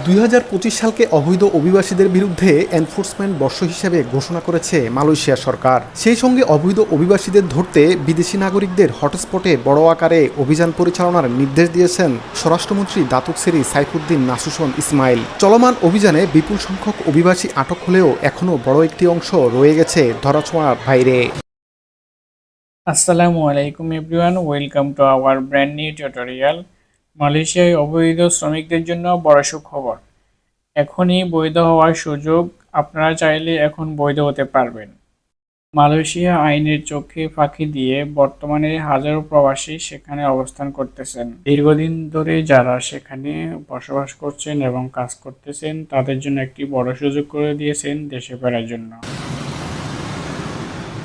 ২০২৫ সালকে অবৈধ অভিবাসীদের বিরুদ্ধে এনফোর্সমেন্ট বর্ষ হিসেবে ঘোষণা করেছে মালয়েশিয়া সরকার। সেই সঙ্গে অবৈধ অভিবাসীদের ধরতে বিদেশি নাগরিকদের হটস্পটে বড় আকারে অভিযান পরিচালনার নির্দেশ দিয়েছেন স্বরাষ্ট্রমন্ত্রী দাতুক সেরি সাইফুদ্দিন নাসুসন ইসমাইল। চলমান অভিযানে বিপুল সংখ্যক অভিবাসী আটক হলেও এখনও বড় একটি অংশ রয়ে গেছে ধরাছোঁয়ার বাইরে। আসসালামু আলাইকুম everyone, welcome to our brand new tutorial. মালয়েশিয়ায় অবৈধ শ্রমিকদের জন্য বড় সুখবর। এখনই বৈধ হওয়ার সুযোগ, আপনারা চাইলে এখন বৈধ হতে পারবেন। মালয়েশিয়া আইনের চোখে ফাঁকি দিয়ে বর্তমানে হাজারো প্রবাসী সেখানে অবস্থান করতেছেন। দীর্ঘদিন ধরে যারা সেখানে বসবাস করছেন এবং কাজ করতেছেন তাদের জন্য একটি বড় সুযোগ করে দিয়েছেন দেশে ফেরার জন্য।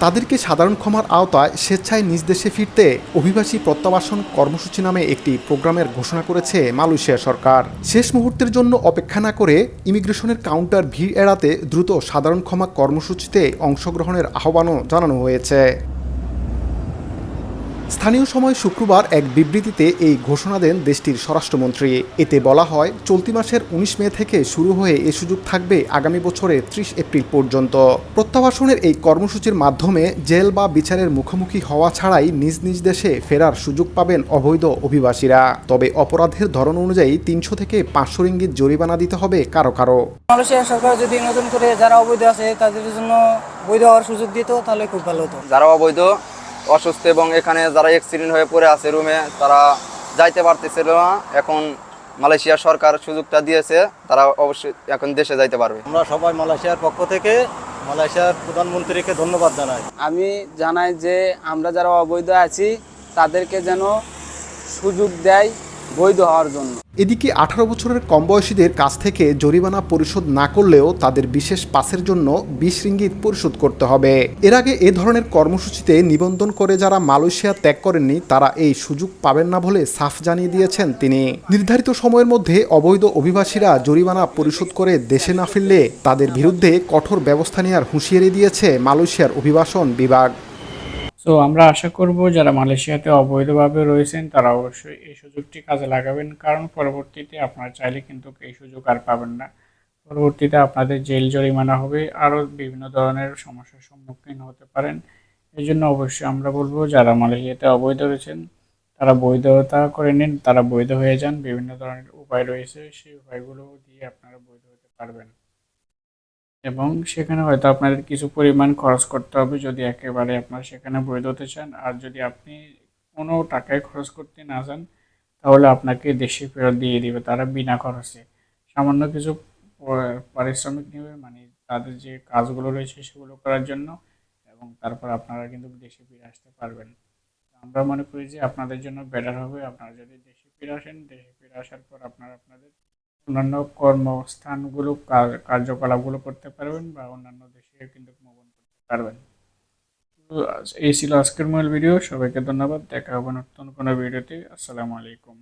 তাদেরকে সাধারণ ক্ষমার আওতায় স্বেচ্ছায় নিজ দেশে ফিরতে অভিবাসী প্রত্যাবাসন কর্মসূচি নামে একটি প্রোগ্রামের ঘোষণা করেছে মালয়েশিয়া সরকার। শেষ মুহূর্তের জন্য অপেক্ষা না করে ইমিগ্রেশনের কাউন্টার ভিড় এড়াতে দ্রুত সাধারণ ক্ষমা কর্মসূচিতে অংশগ্রহণের আহ্বানও জানানো হয়েছে। স্থানীয় সময় শুক্রবার এক বিবৃতিতে এই ঘোষণা দেন দেশটির স্বরাষ্ট্রমন্ত্রী। এতে বলা হয়, চলতি মাসের ১৯ মে থেকে শুরু হয়ে এ সুযোগ থাকবে আগামী বছরের ৩০ এপ্রিল পর্যন্ত। প্রত্যাবাসনের এই কর্মসূচির মাধ্যমে জেল বা বিচারের মুখোমুখি হওয়া ছাড়াই নিজ নিজ দেশে ফেরার সুযোগ পাবেন অবৈধ অভিবাসীরা। তবে অপরাধের ধরন অনুযায়ী ৩০০ থেকে ৫০০ রিঙ্গিত জরিমানা দিতে হবে কারো কারো। মালয়েশিয়া সরকার যদি নতুন করে যারা অবৈধ আছে তাদের জন্য বৈধ হওয়ার সুযোগ দিত তাহলে খুব ভালো হতো। যারা অবৈধ, অসুস্থ এবং এখানে যারা অ্যাক্সিডেন্ট হয়ে পড়ে আছে রুমে, তারা যাইতে পারতেছিল না, এখন মালয়েশিয়া সরকার সুযোগটা দিয়েছে, তারা অবশ্যই এখন দেশে যাইতে পারবে। আমরা সবাই মালয়েশিয়ার পক্ষ থেকে মালয়েশিয়ার প্রধানমন্ত্রীকে ধন্যবাদ জানাই। আমি জানাই যে আমরা যারা অবৈধ আছি তাদেরকে যেন সুযোগ দেয় বৈধ হওয়ার জন্য। এদিকে ১৮ বছরের কম বয়সীদের কাছ থেকে জরিমানা পরিশোধ না করলেও তাদের বিশেষ পাসের জন্য ২০ রিঙ্গিত পরিশোধ করতে হবে। এর আগে এ ধরনের কর্মসূচিতে নিবন্ধন করে যারা মালয়েশিয়া ত্যাগ করেননি তারা এই সুযোগ পাবেন না বলে সাফ জানিয়ে দিয়েছেন তিনি। নির্ধারিত সময়ের মধ্যে অবৈধ অভিবাসীরা জরিমানা পরিশোধ করে দেশে না ফিরলে তাদের বিরুদ্ধে কঠোর ব্যবস্থা নেওয়ার হুঁশিয়ারি দিয়েছে মালয়েশিয়ার অভিবাসন বিভাগ। সো আমরা আশা করব যারা মালয়েশিয়াতে অবৈধভাবে রয়েছেন তারা অবশ্যই এই সুযোগটি কাজে লাগাবেন, কারণ পরবর্তীতে আপনারা চাইলে কিন্তু এই সুযোগ আর পাবেন না। পরবর্তীতে আপনাদের জেল জরিমানা হবে, আরও বিভিন্ন ধরনের সমস্যার সম্মুখীন হতে পারেন। এই জন্য অবশ্যই আমরা বলবো যারা মালয়েশিয়াতে অবৈধ রয়েছেন তারা বৈধতা করে নিন, তারা বৈধ হয়ে যান। বিভিন্ন ধরনের উপায় রয়েছে, সেই উপায়গুলো দিয়ে আপনারা বৈধ হতে পারবেন এবং সেখানে হয়তো আপনাদের কিছু পরিমাণ খরচ করতে হবে যদি একেবারে আপনারা সেখানে বৈধ হতে চান। আর যদি আপনি কোনো টাকায় খরচ করতে না চান তাহলে আপনাকে দেশে ফেরত দিয়ে দিবে তারা বিনা খরচে। সামান্য কিছু পারিশ্রমিক নেবে, মানে তাদের যে কাজগুলো রয়েছে সেগুলো করার জন্য, এবং তারপর আপনারা কিন্তু দেশে ফিরে আসতে পারবেন। আমরা মনে করি যে আপনাদের জন্য বেটার হবে আপনারা যদি দেশে ফিরে আসেন। দেশে ফিরে আসার পর আপনারা আপনাদের অন্যান্য কর্মস্থানগুলো কার্যকলাপগুলো করতে পারবেন বা অন্যান্য দেশে কিন্তু ভ্রমণ করতে পারবেন। তো এই ছিল আজকের মূল ভিডিও। সবাইকে ধন্যবাদ, দেখা হবে নতুন কোনো ভিডিওতে। আসসালামু আলাইকুম।